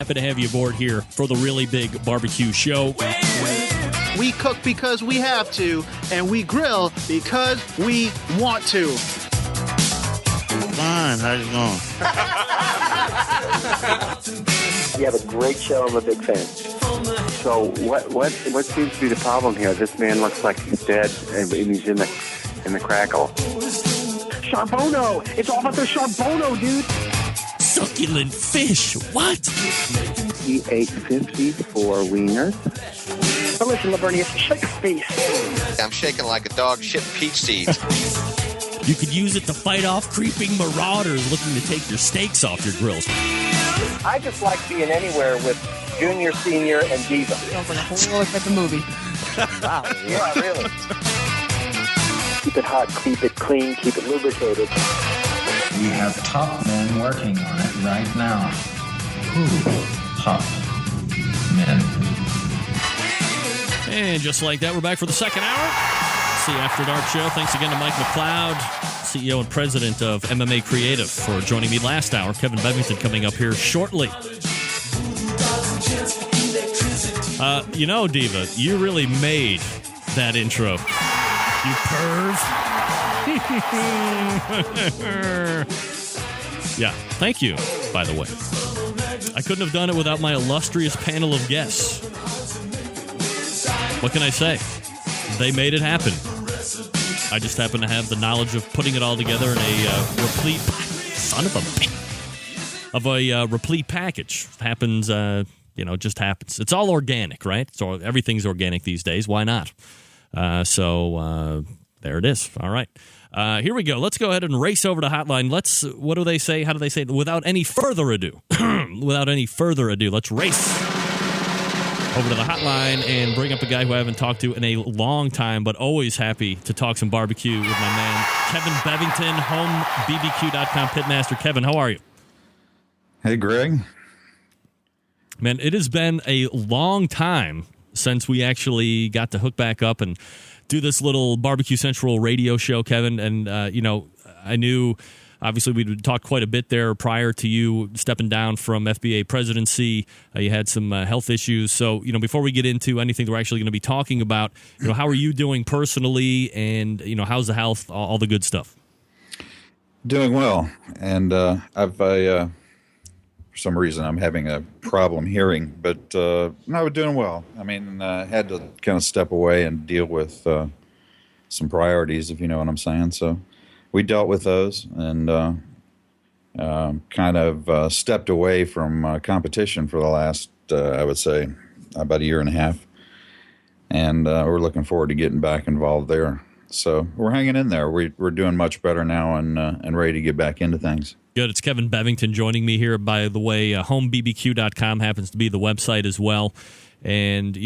Happy to have you aboard here for the Really Big Barbecue Show. We cook because we have to, and we grill because we want to. Fine, how's it going? You have a great show. I'm a big fan. So what seems to be the problem here? This man looks like he's dead, and he's in the crackle. Charbono! It's all about the charbono, dude! Succulent fish. What? He ate 54 wieners. But listen, Lavernius, shut your face. I'm shaking like a dog shitting peach seeds. You could use it to fight off creeping marauders looking to take your steaks off your grills. I just like being anywhere with Junior, Senior, and Diva. Sounds like a whole other type of movie. Wow. Yeah, really. Keep it hot, keep it clean, keep it lubricated. We have top men working on it right now. Top men. And just like that, we're back for the second hour. See you After Dark show. Thanks again to Mike McLeod, CEO and president of MMA Creative, for joining me last hour. Kevin Bevington coming up here shortly. Diva, you really made that intro. You perv. Yeah, thank you, by the way. I couldn't have done it without my illustrious panel of guests. What can I say? They made it happen. I just happen to have the knowledge of putting it all together in a replete... Son of a bitch. Of a replete package. Happens, just happens. It's all organic, right? So everything's organic these days. Why not? There it is. All right. Here we go. Let's go ahead and race over to Hotline. What do they say? How do they say it? Without any further ado. Let's race over to the hotline and bring up a guy who I haven't talked to in a long time, but always happy to talk some barbecue with my man, Kevin Bevington, homebbq.com pitmaster. Kevin, how are you? Hey, Greg. Man, it has been a long time since we actually got to hook back up and do this little Barbecue Central radio show, Kevin. And, I knew, obviously, we'd talked quite a bit there prior to you stepping down from FBA presidency. You had some health issues. So, before we get into anything that we're actually going to be talking about, how are you doing personally? And, how's the health, all the good stuff? Doing well. And for some reason, I'm having a problem hearing, but no, we're doing well. I mean, had to kind of step away and deal with some priorities, if you know what I'm saying. So we dealt with those and kind of stepped away from competition for the last, I would say, about a year and a half. And we're looking forward to getting back involved there. So we're hanging in there. We're doing much better now and ready to get back into things. Good. It's Kevin Bevington joining me here. By the way, homebbq.com happens to be the website as well. And,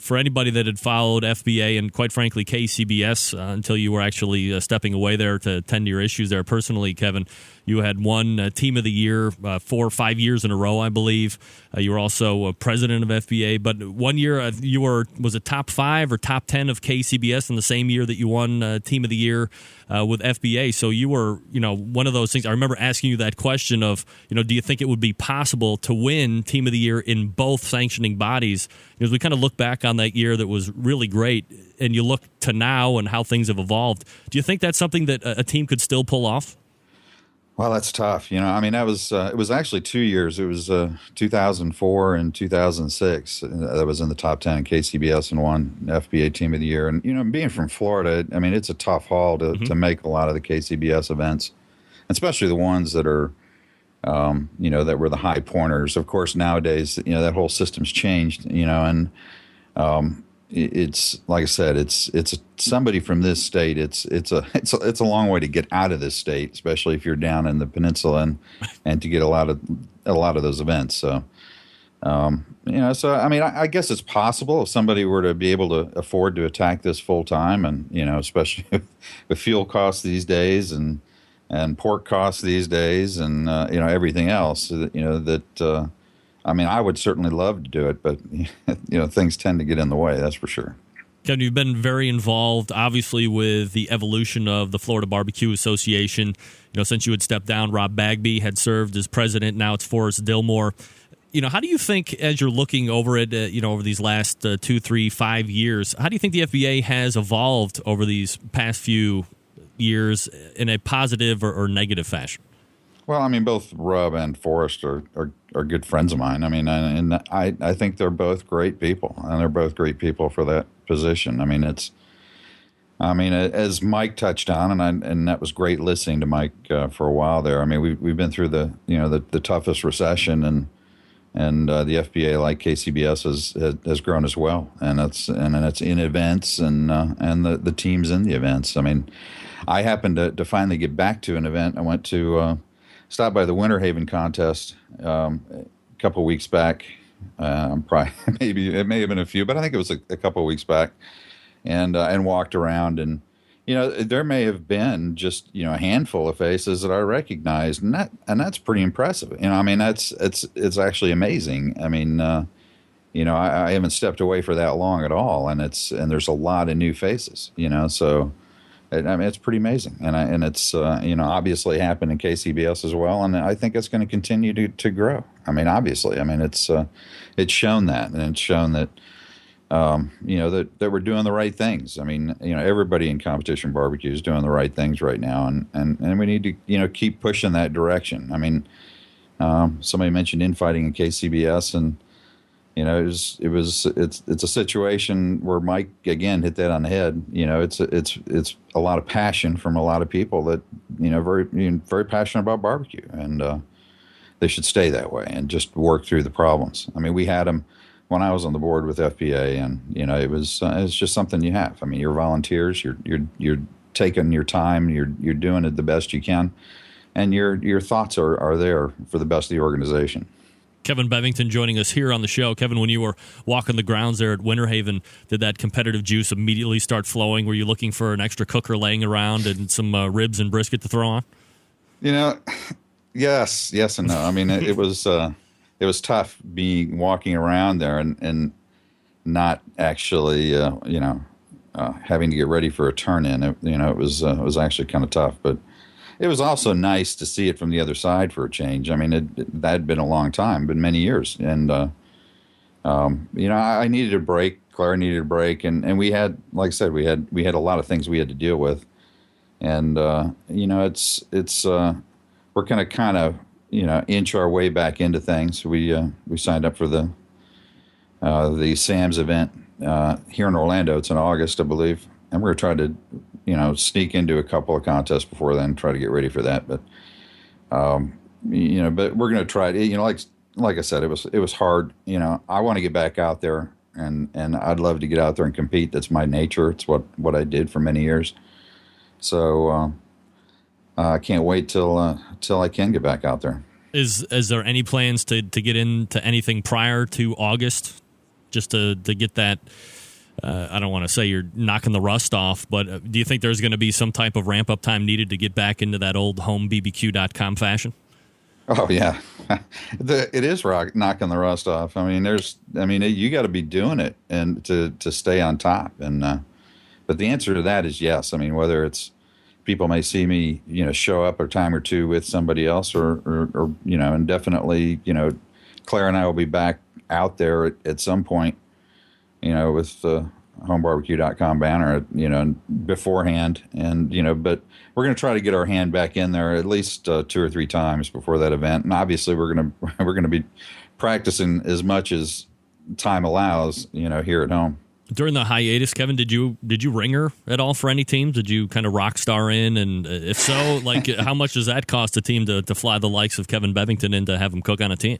for anybody that had followed FBA and, quite frankly, KCBS until you were actually stepping away there to tend to your issues there personally, Kevin, you had won Team of the Year 4 or 5 years in a row, I believe. You were also president of FBA. But one year you was it top 5 or top 10 of KCBS in the same year that you won Team of the Year with FBA. So you were, one of those things. I remember asking you that question of, do you think it would be possible to win Team of the Year in both sanctioning bodies? As we kind of look back on that year that was really great, and you look to now and how things have evolved, do you think that's something that a team could still pull off? Well, that's tough. That was it was actually 2 years. It was 2004 and 2006. That was in the top 10 in KCBS and won FBA Team of the Year. And, being from Florida, it's a tough haul to make a lot of the KCBS events, especially the ones that are, that were the high pointers. Of course, nowadays, that whole system's changed, and it's like I said, it's somebody from this state. It's a long way to get out of this state, especially if you're down in the peninsula and to get a lot of those events. So, I guess it's possible if somebody were to be able to afford to attack this full time, and especially with fuel costs these days and pork costs these days, and everything else. I would certainly love to do it, but things tend to get in the way. That's for sure. Kevin, you've been very involved, obviously, with the evolution of the Florida Barbecue Association. Since you had stepped down, Rob Bagby had served as president. Now it's Forrest Dillmore. how do you think, as you're looking over it, over these last 2, 3, 5 years, how do you think the FBA has evolved over these past few years in a positive or negative fashion? Well, I mean, both Rub and Forrest are good friends of mine. I mean, and I think they're both great people, and they're both great people for that position. I mean, as Mike touched on, and that was great listening to Mike for a while there. I mean, we've been through the toughest recession, and the FBA, like KCBS, has grown as well, and it's in events and the teams in the events. I mean, I happened to finally get back to an event. I went to stopped by the Winter Haven contest a couple of weeks back. Probably it may have been a few, but I think it was a couple of weeks back, and walked around, and there may have been just a handful of faces that I recognized, and that's pretty impressive. I mean, it's actually amazing. I mean, I haven't stepped away for that long at all, and there's a lot of new faces. So. I mean, it's pretty amazing, and it's obviously happened in KCBS as well, and I think it's going to continue to grow. I mean, obviously, it's shown that, and it's shown that that we're doing the right things. I mean, everybody in competition barbecue is doing the right things right now, and we need to keep pushing that direction. I mean, somebody mentioned infighting in KCBS, and it's a situation where Mike again hit that on the head. It's a lot of passion from a lot of people that very passionate about barbecue, and they should stay that way and just work through the problems. I mean, we had them when I was on the board with FBA, and it's just something you have. I mean, you're volunteers, you're taking your time, you're doing it the best you can, and your thoughts are there for the best of the organization. Kevin Bevington joining us here on the show. Kevin, when you were walking the grounds there at Winter Haven, did that competitive juice immediately start flowing? Were you looking for an extra cooker laying around and some ribs and brisket to throw on? Yes and no. I mean, it was tough walking around there and not actually having to get ready for a turn in. It was actually kind of tough, but it was also nice to see it from the other side for a change. I mean, that had been a long time, been many years. And, I needed a break. Clara needed a break. And we had, like I said, we had a lot of things we had to deal with. And, we're going to kind of, inch our way back into things. We signed up for the Sam's event here in Orlando. It's in August, I believe. And we're going to try to, sneak into a couple of contests before then, try to get ready for that. But, but we're going to try to, like I said, it was hard. I want to get back out there, and I'd love to get out there and compete. That's my nature. It's what I did for many years. So I can't wait till I can get back out there. Is there any plans to get into anything prior to August, just to get that? I don't want to say you're knocking the rust off, but do you think there's going to be some type of ramp-up time needed to get back into that old homebbq.com fashion? Oh, yeah. It is knocking the rust off. I mean, you got to be doing it and to stay on top. And but the answer to that is yes. I mean, whether it's people may see me, show up a time or two with somebody else or and definitely, Claire and I will be back out there at some point, with the homebbq.com banner, beforehand. And, but we're going to try to get our hand back in there at least 2 or 3 times before that event. And obviously we're going to be practicing as much as time allows, here at home. During the hiatus, Kevin, did you ringer at all for any teams? Did you kind of rock star in? And if so, how much does that cost a team to fly the likes of Kevin Bevington in to have him cook on a team?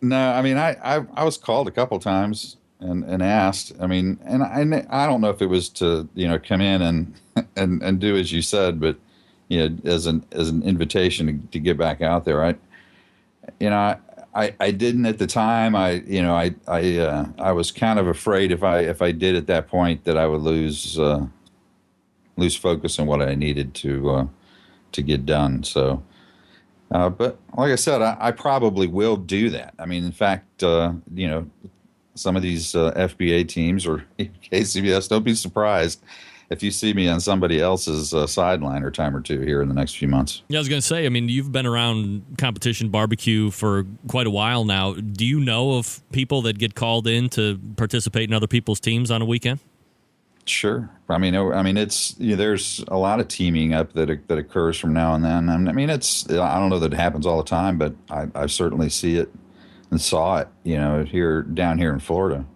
No, I mean, I was called a couple times and asked. I mean, and I don't know if it was to come in and do as you said, but as an invitation to get back out there. I didn't at the time. I was kind of afraid if I did at that point that I would lose focus on what I needed to get done. So, but like I said, I probably will do that. I mean, in fact, some of these FBA teams or KCBS, don't be surprised if you see me on somebody else's sideline or time or two here in the next few months. Yeah, I was going to say, I mean, you've been around competition barbecue for quite a while now. Do you know of people that get called in to participate in other people's teams on a weekend? Sure. I mean, it's there's a lot of teaming up that occurs from now and then. I mean, I don't know that it happens all the time, but I certainly see it and saw it, down here in Florida.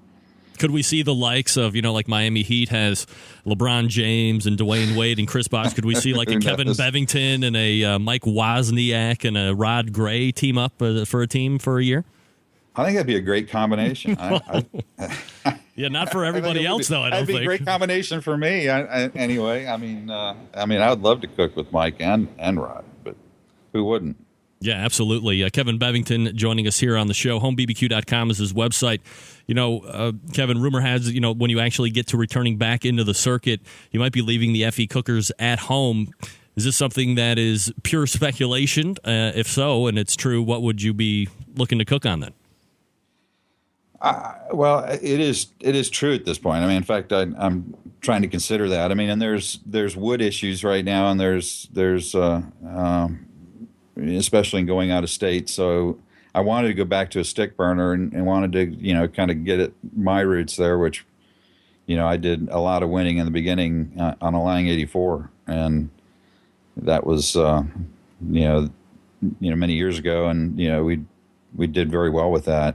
Could we see the likes of, like Miami Heat has LeBron James and Dwayne Wade and Chris Bosh? Could we see like a Kevin Bevington and a Mike Wozniak and a Rod Gray team up for a team for a year? I think that'd be a great combination. Yeah, not for everybody else, though, I don't think. That'd be a great combination for me. Anyway, I mean, I would love to cook with Mike and Rod, but who wouldn't? Yeah, absolutely. Kevin Bevington joining us here on the show. HomeBBQ.com is his website. Kevin, rumor has, when you actually get to returning back into the circuit, you might be leaving the FE cookers at home. Is this something that is pure speculation? If so, and it's true, what would you be looking to cook on then? Well, it is true at this point. I mean, in fact, I'm trying to consider that. I mean, and there's wood issues right now, and there's especially in going out of state. So I wanted to go back to a stick burner and wanted to, kind of get at my roots there, which, I did a lot of winning in the beginning on a Lang 84. And that was, many years ago. And, we did very well with that.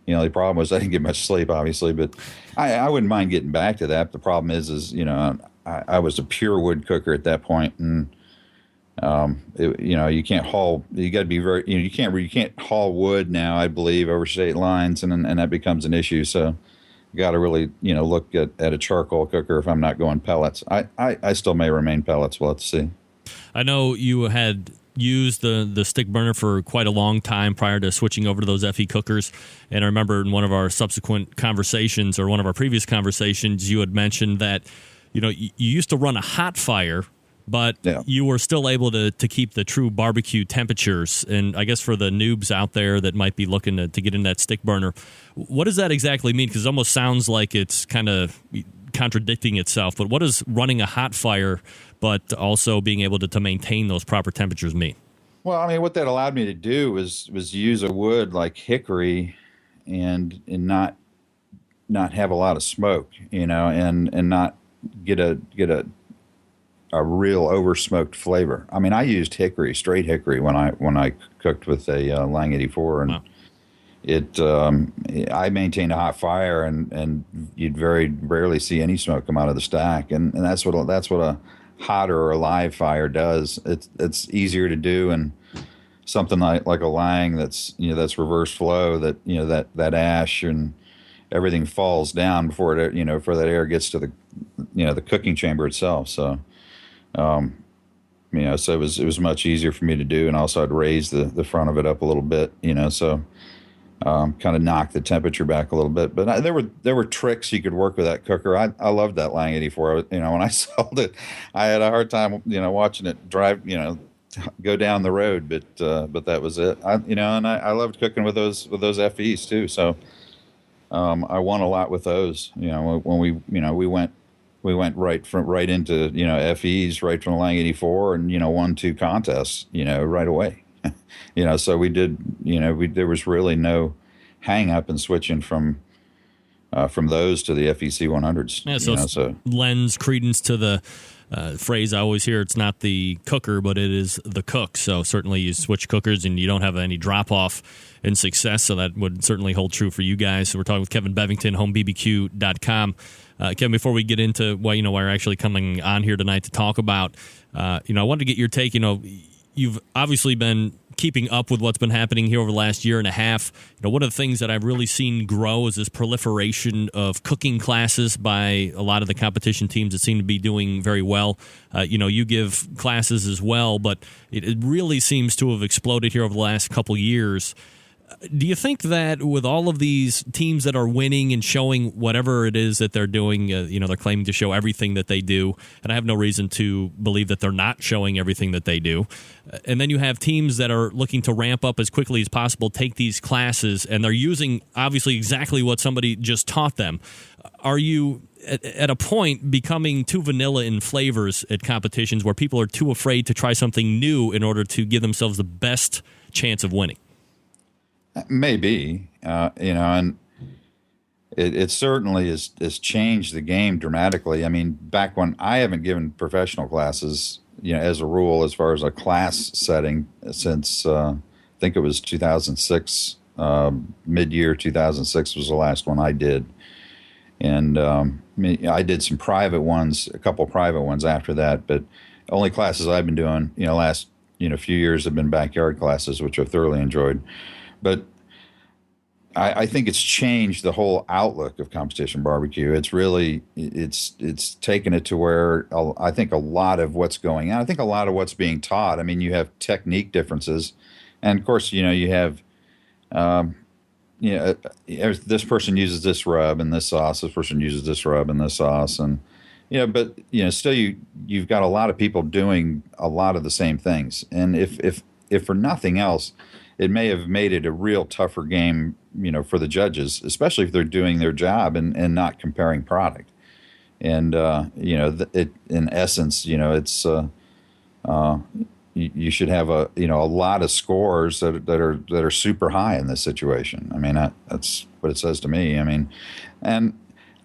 The problem was I didn't get much sleep, obviously, but I wouldn't mind getting back to that. The problem is I was a pure wood cooker at that point, and you can't haul. You got to be very. You can't haul wood now, I believe, over state lines, and that becomes an issue. So you got to really look at a charcoal cooker if I'm not going pellets. I still may remain pellets. We'll have to see. I know you had used the stick burner for quite a long time prior to switching over to those FE cookers. And I remember in one of our subsequent conversations, or one of our previous conversations, you had mentioned that, you used to run a hot fire, but you were still able to keep the true barbecue temperatures. And I guess for the noobs out there that might be looking to get in that stick burner, what does that exactly mean? Because it almost sounds like it's kind of contradicting itself. But what does running a hot fire but also being able to maintain those proper temperatures mean? Well, I mean, what that allowed me to do was use a wood like hickory and not have a lot of smoke, and not get a real over smoked flavor. I mean, I used straight hickory when I cooked with a Lang 84, and wow. I maintained a hot fire, and you'd very rarely see any smoke come out of the stack, and that's what a hotter or a live fire does. It's easier to do, and something like a Lang that's reverse flow, that ash and everything falls down before before that air gets to the cooking chamber itself. So so it was much easier for me to do, and also I'd raise the front of it up a little bit, so kind of knock the temperature back a little bit. But there were tricks you could work with that cooker. I loved that Lang 84. When I sold it, I had a hard time, watching it drive, go down the road. But that was it. And I loved cooking with those FEs too. So I won a lot with those. When we went right into FEs right from the Lang 84, and won 2 contests right away. So we did. There was really no hang up in switching from those to the FEC 100s. Yeah, so lends credence to the phrase I always hear: it's not the cooker, but it is the cook. So certainly you switch cookers and you don't have any drop off in success. So that would certainly hold true for you guys. So we're talking with Kevin Bevington, HomeBBQ.com. Kevin, before we get into why you're actually coming on here tonight to talk about, I wanted to get your take. You've obviously been keeping up with what's been happening here over the last year and a half. One of the things that I've really seen grow is this proliferation of cooking classes by a lot of the competition teams that seem to be doing very well. You give classes as well, but it really seems to have exploded here over the last couple years. Do you think that with all of these teams that are winning and showing whatever it is that they're doing, they're claiming to show everything that they do, and I have no reason to believe that they're not showing everything that they do, and then you have teams that are looking to ramp up as quickly as possible, take these classes, and they're using, obviously, exactly what somebody just taught them. Are you at a point becoming too vanilla in flavors at competitions where people are too afraid to try something new in order to give themselves the best chance of winning? Maybe, and it certainly has changed the game dramatically. I mean, back when I haven't given professional classes, as a rule, as far as a class setting, since I think it was 2006, mid-year 2006 was the last one I did. And I did some private ones, a couple private ones after that, but only classes I've been doing, last few years have been backyard classes, which I've thoroughly enjoyed. But I think it's changed the whole outlook of competition barbecue. It's really it's taken it to where I think a lot of what's going on. I think a lot of what's being taught. I mean, you have technique differences, and of course, you have. This person uses this rub and this sauce. This person uses this rub and this sauce, and but still you've got a lot of people doing a lot of the same things. And if for nothing else, it may have made it a real tougher game, for the judges, especially if they're doing their job and not comparing product. And it in essence, it's you should have a lot of scores that are super high in this situation. I mean, that's what it says to me. I mean, and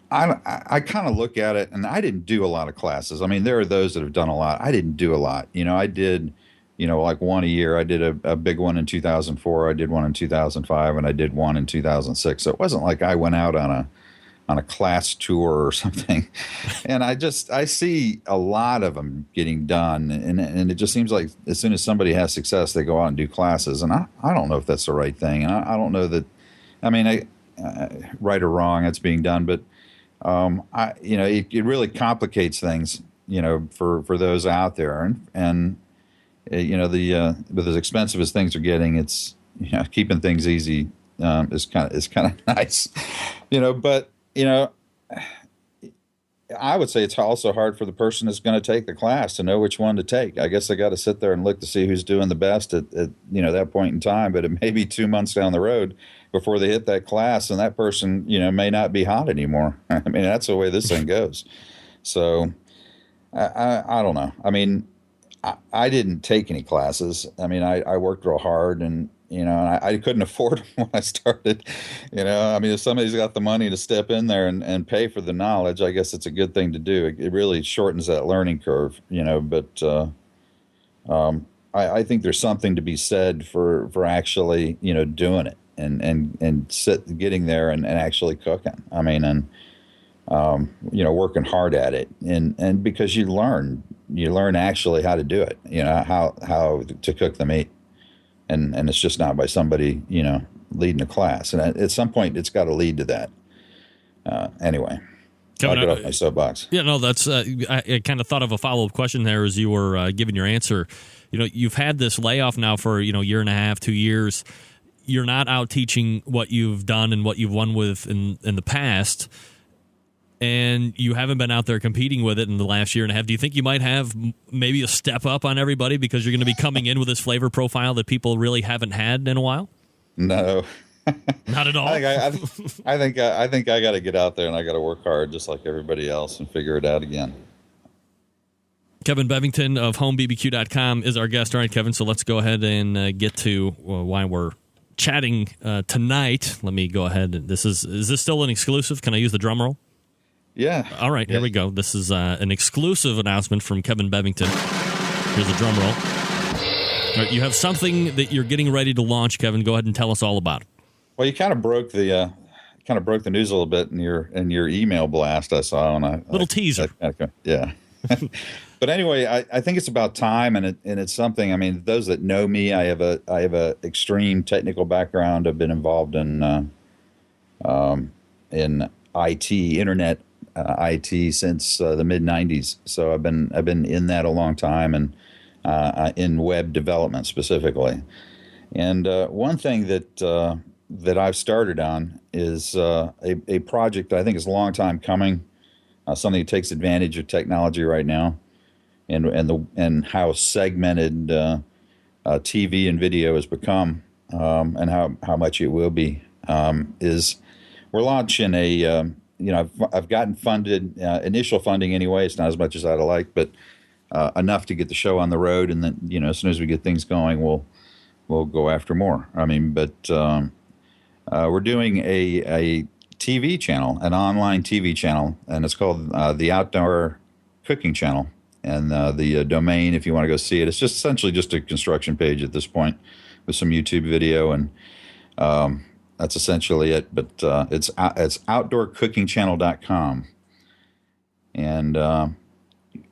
I kind of look at it, and I didn't do a lot of classes. I mean, there are those that have done a lot. I didn't do a lot. I did, like one a year. I did a big one in 2004. I did one in 2005, and I did one in 2006. So it wasn't like I went out on a class tour or something. And I see a lot of them getting done. And it just seems like as soon as somebody has success, they go out and do classes. And I don't know if that's the right thing. And I don't know that, I mean, right or wrong, it's being done. But, it really complicates things, for those out there. And with as expensive as things are getting, it's, keeping things easy is kind of nice, but, I would say it's also hard for the person that's going to take the class to know which one to take. I guess they got to sit there and look to see who's doing the best at that point in time. But it may be 2 months down the road before they hit that class, and that person, may not be hot anymore. I mean, that's the way this thing goes. So I don't know. I mean, I didn't take any classes. I mean, I worked real hard, and I couldn't afford them when I started. I mean, if somebody's got the money to step in there and pay for the knowledge, I guess it's a good thing to do. It really shortens that learning curve, but I think there's something to be said for actually, doing it and getting there and actually cooking. I mean, and, working hard at it and because you learn actually how to do it, how to cook the meat. And it's just not by somebody, leading a class. And at some point, it's got to lead to that. Anyway, I'll get off my soapbox. Yeah, no, that's. I kind of thought of a follow-up question there as you were giving your answer. You've had this layoff now for year and a half, 2 years. You're not out teaching what you've done and what you've won with in the past. And you haven't been out there competing with it in the last year and a half. Do you think you might have maybe a step up on everybody because you're going to be coming in with this flavor profile that people really haven't had in a while? No, not at all. I think I got to get out there and I got to work hard just like everybody else and figure it out again. Kevin Bevington of HomeBBQ.com is our guest. All right, Kevin. So let's go ahead and get to why we're chatting tonight. Let me go ahead. Is this still an exclusive? Can I use the drum roll? Yeah. All right, here we go. This is an exclusive announcement from Kevin Bevington. Here's a drum roll. All right, you have something that you're getting ready to launch, Kevin. Go ahead and tell us all about it. Well, you kind of broke the news a little bit in your email blast I saw on a little teaser. Yeah. But anyway, I think it's about time, and it's something. I mean, those that know me, I have a extreme technical background. I've been involved in IT, internet. IT since the mid '90s, so I've been in that a long time, and in web development specifically. And one thing that I've started on is a project I think is a long time coming, something that takes advantage of technology right now, and how segmented TV and video has become, and how much it will be. Is we're launching I've gotten funded, initial funding anyway. It's not as much as I'd like, but enough to get the show on the road, and then as soon as we get things going, we'll go after more. I mean, but we're doing a TV channel, an online TV channel, and it's called the Outdoor Cooking Channel. And the domain, if you want to go see it, it's just essentially just a construction page at this point with some YouTube video, and that's essentially it. But it's outdoorcookingchannel.com. And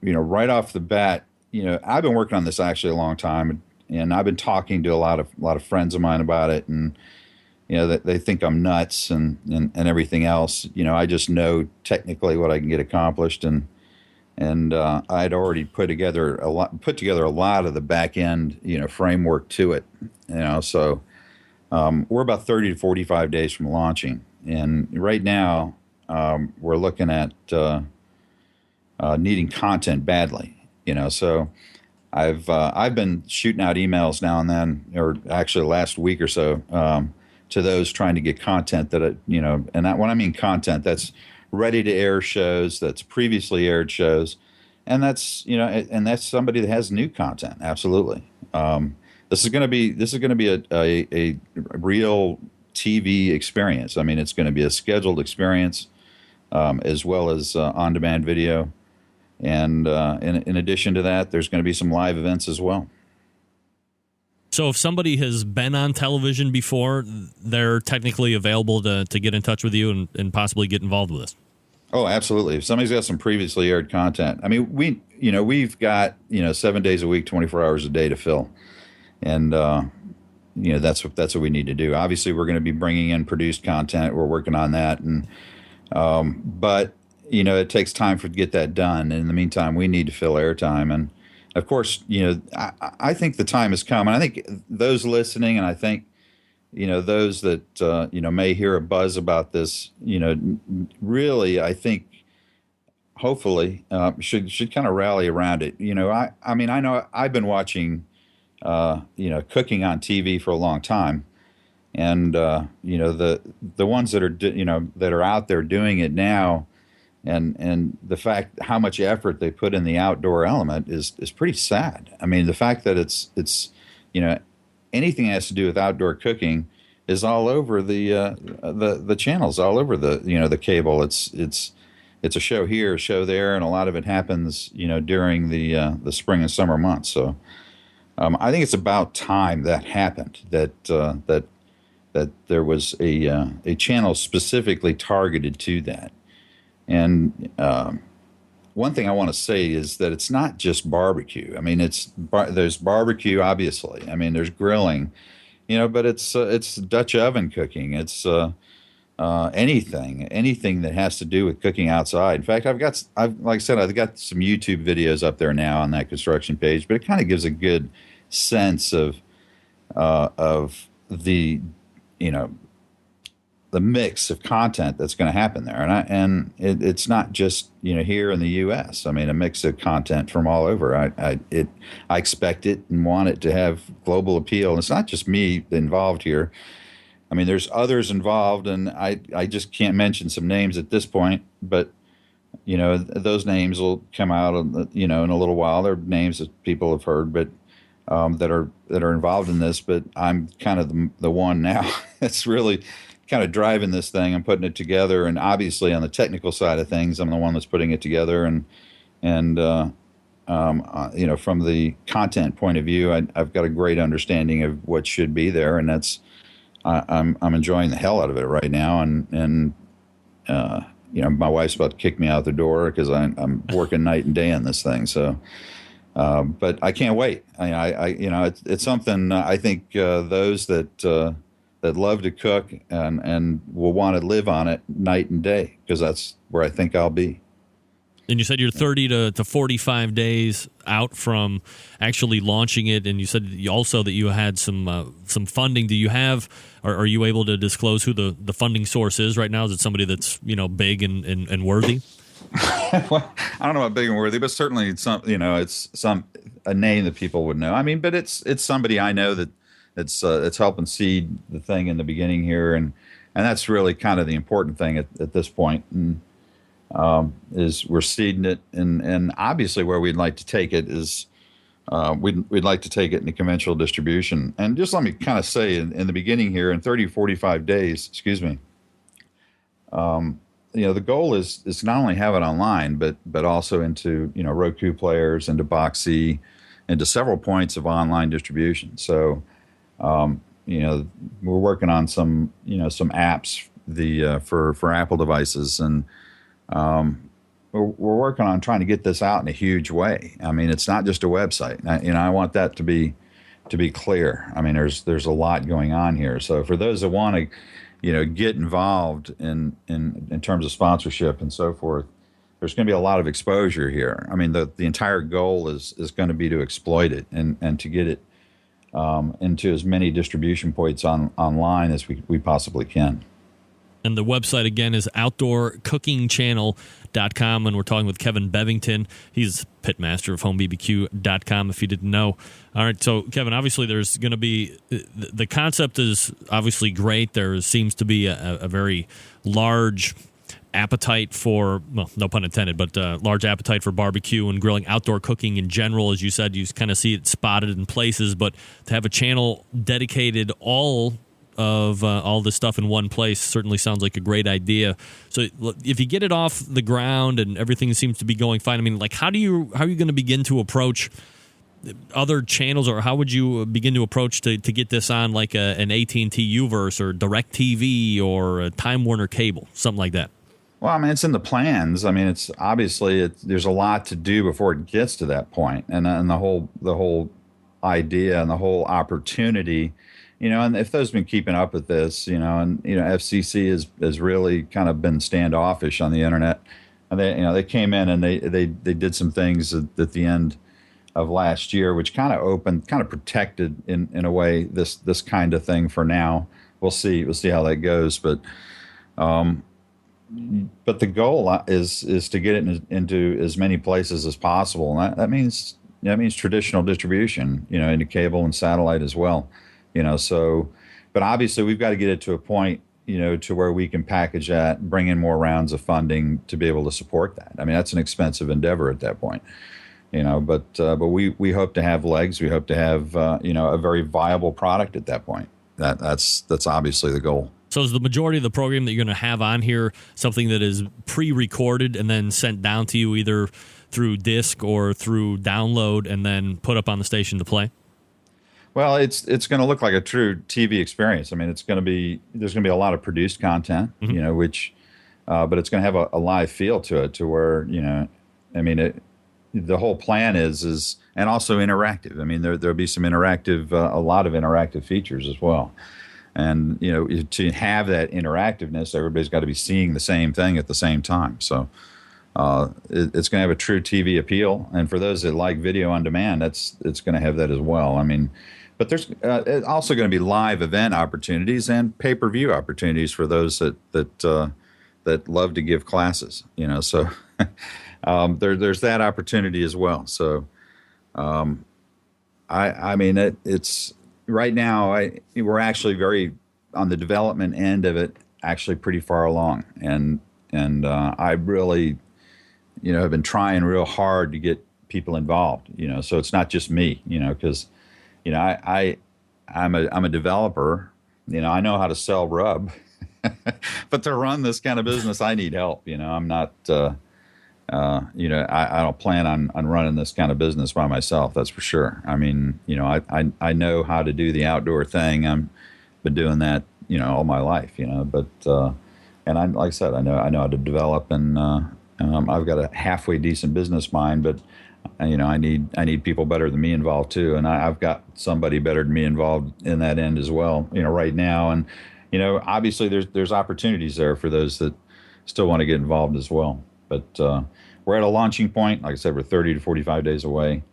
right off the bat, I've been working on this actually a long time, and I've been talking to a lot of friends of mine about it, and they think I'm nuts and everything else. I just know technically what I can get accomplished, and I'd already put together a lot of the back end framework to it. So we're about 30 to 45 days from launching, and right now we're looking at needing content badly. So I've been shooting out emails now and then, or actually last week or so, to those trying to get content that and that when I mean content, that's ready to air shows, that's previously aired shows, and that's and that's somebody that has new content. Absolutely. This is going to be a real TV experience. I mean, it's going to be a scheduled experience, as well as on-demand video, and in addition to that, there's going to be some live events as well. So if somebody has been on television before, they're technically available to get in touch with you and possibly get involved with this. Oh, absolutely. If somebody's got some previously aired content, I mean, we've got 7 days a week, 24 hours a day to fill, and that's what we need to do. Obviously, we're going to be bringing in produced content. We're working on that, and but it takes time to get that done. And in the meantime, we need to fill airtime, and of course, I think the time has come, and I think those listening, and I think those that may hear a buzz about this, really, I think, hopefully, should kind of rally around it. I mean, I know I've been watching, cooking on TV for a long time, and the ones that are out there doing it now. And the fact how much effort they put in the outdoor element is pretty sad. I mean, the fact that it's anything that has to do with outdoor cooking is all over the channels, all over the cable. It's a show here, a show there, and a lot of it happens during the spring and summer months. So I think it's about time that happened, that there was a channel specifically targeted to that. And one thing I want to say is that it's not just barbecue. I mean, there's barbecue, obviously. I mean, there's grilling, but it's Dutch oven cooking. It's anything that has to do with cooking outside. In fact, I've got some YouTube videos up there now on that construction page, but it kind of gives a good sense of the the mix of content that's going to happen there, and it's not just here in the U.S. I mean, a mix of content from all over. I expect it and want it to have global appeal. And it's not just me involved here. I mean, there's others involved, and I just can't mention some names at this point. But those names will come out in a little while. They're names that people have heard, but that are involved in this. But I'm kind of the one now that's really kind of driving this thing and putting it together. And obviously on the technical side of things, I'm the one that's putting it together. And from the content point of view, I've got a great understanding of what should be there. And that's, I'm enjoying the hell out of it right now. And my wife's about to kick me out the door because I'm working night and day on this thing. So, but I can't wait. It's something I think those that love to cook and will want to live on it night and day, because that's where I think I'll be. And you said you're 30 to 45 days out from actually launching it, and you said also that you had some funding. Do you have, or are you able to disclose who the funding source is right now? Is it somebody that's big and worthy? Well, I don't know about big and worthy, but certainly it's a name that people would know. I mean, but it's somebody I know that's helping seed the thing in the beginning here, and that's really kind of the important thing at this point. And is we're seeding it, and obviously where we'd like to take it is we'd like to take it into conventional distribution. And just let me kind of say in the beginning here, in 30 to 45 days, the goal is not only have it online, but also into Roku players, into Boxee, into several points of online distribution. So we're working on some apps for Apple devices, and we're working on trying to get this out in a huge way. I mean, it's not just a website. I want that to be clear. I mean, there's a lot going on here. So for those that want to, get involved in terms of sponsorship and so forth, there's going to be a lot of exposure here. I mean, the entire goal is going to be to exploit it and to get it into as many distribution points online as we possibly can. And the website, again, is outdoorcookingchannel.com. And we're talking with Kevin Bevington. He's pitmaster of homebbq.com, if you didn't know. All right, so, Kevin, obviously there's going to be – the concept is obviously great. There seems to be a very large appetite for – well, no pun intended, but large appetite for barbecue and grilling, outdoor cooking in general. As you said, you kind of see it spotted in places. But to have a channel dedicated all this stuff in one place certainly sounds like a great idea. So if you get it off the ground and everything seems to be going fine, I mean, like how are you going to begin to approach other channels, or how would you begin to approach to get this on like an AT&T Uverse or DirecTV or a Time Warner Cable, something like that? Well, I mean, it's in the plans. I mean, it's obviously there's a lot to do before it gets to that point, and the whole idea and the whole opportunity. And if those have been keeping up with this, FCC has really kind of been standoffish on the internet. And they came in and they did some things at the end of last year, which kind of protected in a way this kind of thing for now. We'll see how that goes. But the goal is to get it into as many places as possible, and that means traditional distribution, into cable and satellite as well. But obviously we've got to get it to a point, to where we can package that, bring in more rounds of funding to be able to support that. I mean, that's an expensive endeavor at that point, but we hope to have legs. We hope to have, a very viable product at that point. That's obviously the goal. So is the majority of the program that you're going to have on here something that is pre-recorded and then sent down to you either through disc or through download and then put up on the station to play? Well, it's going to look like a true TV experience. I mean, there's going to be a lot of produced content, mm-hmm. But it's going to have a live feel to it, to where the whole plan is, and also interactive. I mean, there'll be some interactive, a lot of interactive features as well, and to have that interactiveness, everybody's got to be seeing the same thing at the same time. So it's going to have a true TV appeal, and for those that like video on demand, it's going to have that as well. I mean. But there's also going to be live event opportunities and pay-per-view opportunities for those that love to give classes. So there's that opportunity as well. So I mean it's right now we're actually very on the development end of it, actually pretty far along, and I really have been trying real hard to get people involved. So it's not just me. Because. I'm a developer. I know how to sell rub, but to run this kind of business, I need help. I'm not. I don't plan on running this kind of business by myself. That's for sure. I mean, I know how to do the outdoor thing. I've been doing that, all my life. But and like I said, I know how to develop, and I've got a halfway decent business mind, but. I need people better than me involved too, and I've got somebody better than me involved in that end as well. Right now, and obviously there's opportunities there for those that still want to get involved as well. But we're at a launching point. Like I said, we're 30 to 45 days away.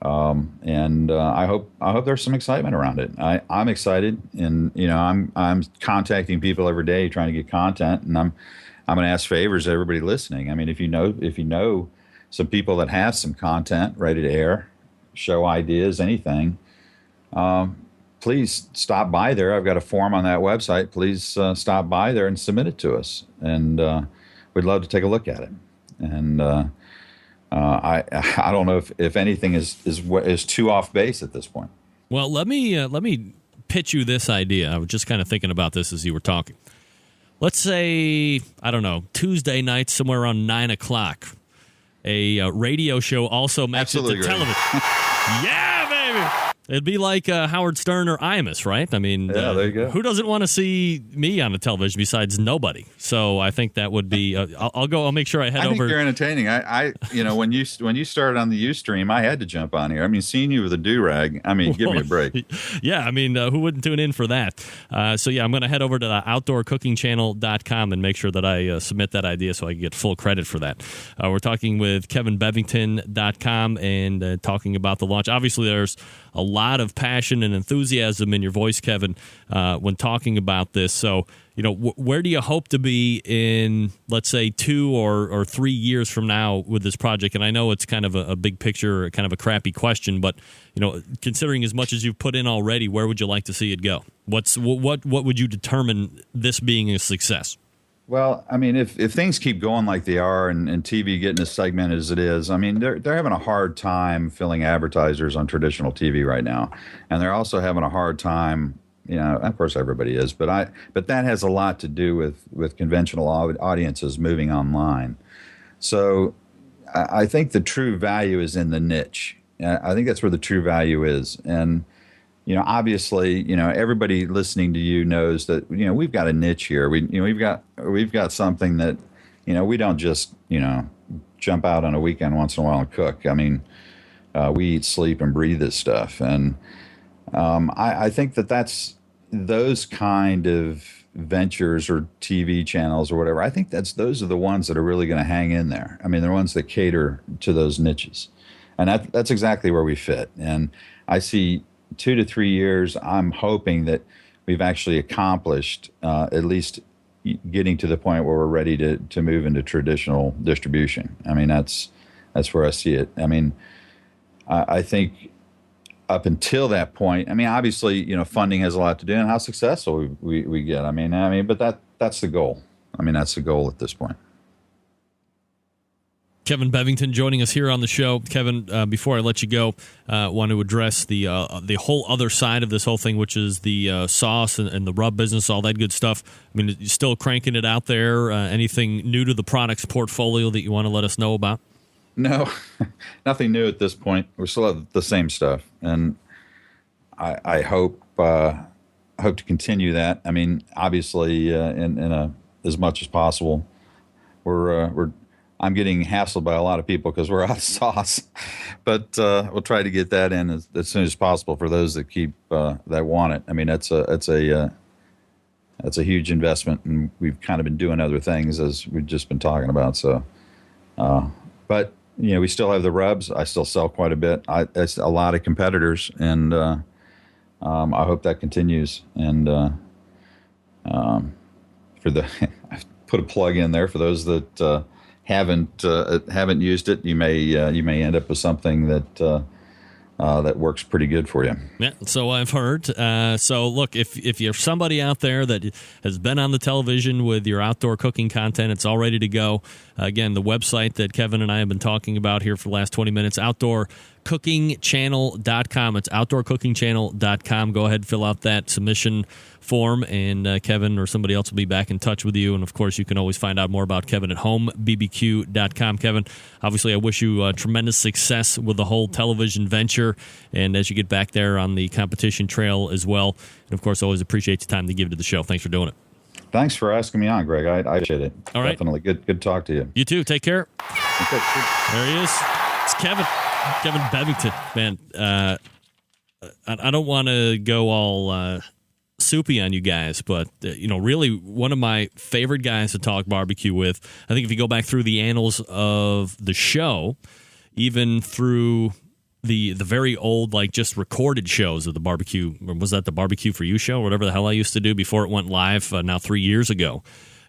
And I hope there's some excitement around it. I'm excited, and I'm contacting people every day trying to get content, and I'm going to ask favors to everybody listening. I mean, if you know some people that have some content ready to air, show ideas, anything, please stop by there. I've got a form on that website. Please stop by there and submit it to us, and we'd love to take a look at it. And I don't know if anything is too off base at this point. Well, let me pitch you this idea. I was just kind of thinking about this as you were talking. Let's say, I don't know, Tuesday night, somewhere around 9 o'clock, a radio show also makes it to television. Yeah, baby. It'd be like Howard Stern or Imus, right? I mean, yeah, there you go. Who doesn't want to see me on the television besides nobody? So I think that would be. I'll make sure I head over. I think you're entertaining. When you started on the Ustream, I had to jump on here. I mean, seeing you with a do-rag. I mean, give me a break. Yeah, I mean, who wouldn't tune in for that? So yeah, I'm going to head over to the outdoorcookingchannel.com and make sure that I submit that idea so I can get full credit for that. We're talking with KevinBevington.com and talking about the launch. Obviously, there's a lot of passion and enthusiasm in your voice, Kevin, when talking about this. So, where do you hope to be in, let's say, 2 or 3 years from now with this project? And I know it's kind of a big picture, kind of a crappy question, but considering as much as you've put in already, where would you like to see it go? What would you determine this being a success? Well, I mean, if things keep going like they are and TV getting as segmented as it is, I mean, they're having a hard time filling advertisers on traditional TV right now. And they're also having a hard time, of course everybody is, but that has a lot to do with conventional audiences moving online. So I think the true value is in the niche. I think that's where the true value is. And obviously, everybody listening to you knows that, we've got a niche here. We've got something that, we don't just, jump out on a weekend once in a while and cook. I mean, we eat, sleep, and breathe this stuff. And I think that's those kind of ventures or TV channels or whatever. I think those are the ones that are really going to hang in there. I mean, they're ones that cater to those niches. And that's exactly where we fit. And I see 2 to 3 years, I'm hoping that we've actually accomplished at least getting to the point where we're ready to move into traditional distribution. I mean, that's where I see it. I mean, I think up until that point, I mean, obviously, funding has a lot to do and how successful we get. I mean, but that's the goal. I mean, that's the goal at this point. Kevin Bevington joining us here on the show. Kevin, before I let you go, want to address the whole other side of this whole thing, which is the sauce and the rub business, all that good stuff. I mean, you're still cranking it out there. Anything new to the products portfolio that you want to let us know about? No, nothing new at this point. We still have the same stuff, and I hope to continue that. I mean, obviously, in as much as possible, I'm getting hassled by a lot of people because we're out of sauce, but we'll try to get that in as soon as possible for those that that want it. I mean, that's a huge investment, and we've kind of been doing other things as we've just been talking about. So, but we still have the rubs. I still sell quite a bit. It's a lot of competitors, and I hope that continues. And I put a plug in there for those that haven't used it. You may end up with something that works pretty good for you. Yeah, so I've heard. So look, if you're somebody out there that has been on the television with your outdoor cooking content, it's all ready to go. Again, the website that Kevin and I have been talking about here for the last 20 minutes, outdoorcookingchannel.com. It's outdoorcookingchannel.com. Go ahead, fill out that submission form, and Kevin or somebody else will be back in touch with you. And, of course, you can always find out more about Kevin at homebbq.com. Kevin, obviously I wish you tremendous success with the whole television venture, and as you get back there on the competition trail as well. And, of course, always appreciate the time to give to the show. Thanks for doing it. Thanks for asking me on, Greg. I appreciate it. All right. Definitely. Good to talk to you. You too. Take care. Okay, there he is. It's Kevin Bevington. Man, I don't want to go all soupy on you guys, but really one of my favorite guys to talk barbecue with. I think if you go back through the annals of the show, even through the very old, like, just recorded shows of the barbecue, or was that the Barbecue for You show, or whatever the hell I used to do before it went live now 3 years ago.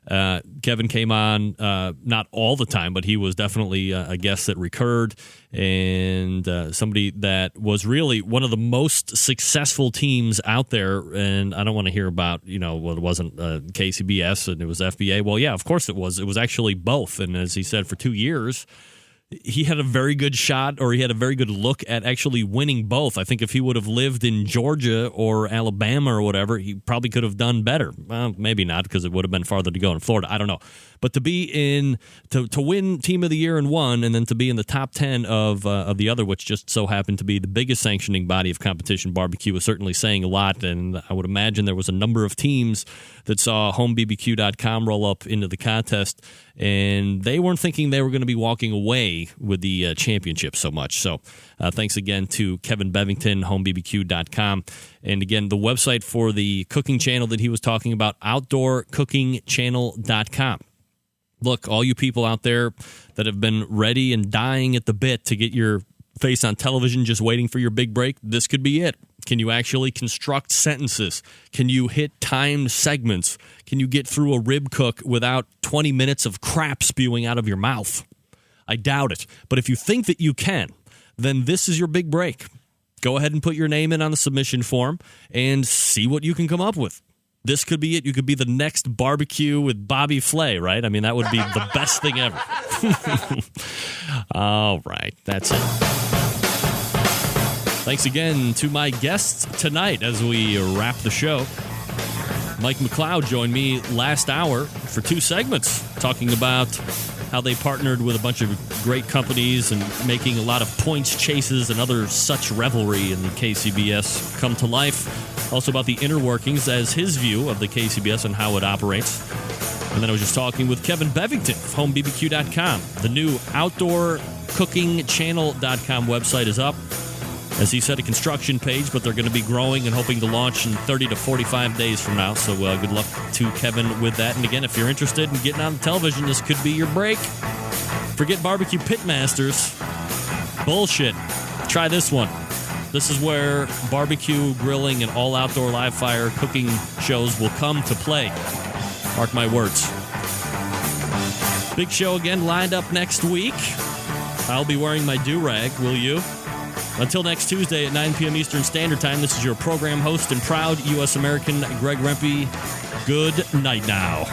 Kevin came on not all the time, but he was definitely a guest that recurred, and somebody that was really one of the most successful teams out there. And I don't want to hear about, it wasn't KCBS and it was FBA. Well, yeah, of course it was. It was actually both. And as he said, for 2 years, he had a very good shot, or he had a very good look at actually winning both. I think if he would have lived in Georgia or Alabama or whatever, he probably could have done better. Well, maybe not, because it would have been farther to go in Florida. I don't know. But to be to win Team of the Year in one, and then to be in the top 10 of the other, which just so happened to be the biggest sanctioning body of competition barbecue, is certainly saying a lot. And I would imagine there was a number of teams that saw homebbq.com roll up into the contest, and they weren't thinking they were going to be walking away with the championship so much. So thanks again to Kevin Bevington, homebbq.com. And again, the website for the cooking channel that he was talking about, outdoorcookingchannel.com. Look, all you people out there that have been ready and dying at the bit to get your face on television just waiting for your big break, this could be it. Can you actually construct sentences? Can you hit timed segments? Can you get through a rib cook without 20 minutes of crap spewing out of your mouth? I doubt it. But if you think that you can, then this is your big break. Go ahead and put your name in on the submission form and see what you can come up with. This could be it. You could be the next barbecue with Bobby Flay, right? I mean, that would be the best thing ever. All right, that's it. Thanks again to my guests tonight as we wrap the show. Mike McLeod joined me last hour for 2 segments talking about how they partnered with a bunch of great companies and making a lot of points chases and other such revelry in the KCBS come to life. Also about the inner workings as his view of the KCBS and how it operates. And then I was just talking with Kevin Bevington of homebbq.com. The new outdoorcookingchannel.com website is up. As he said, a construction page, but they're going to be growing and hoping to launch in 30 to 45 days from now. So good luck to Kevin with that. And again, if you're interested in getting on the television, this could be your break. Forget Barbecue Pitmasters. Bullshit. Try this one. This is where barbecue, grilling, and all outdoor live fire cooking shows will come to play. Mark my words. Big show again lined up next week. I'll be wearing my do-rag, will you? Until next Tuesday at 9 p.m. Eastern Standard Time, this is your program host and proud U.S. American, Greg Rempe. Good night now.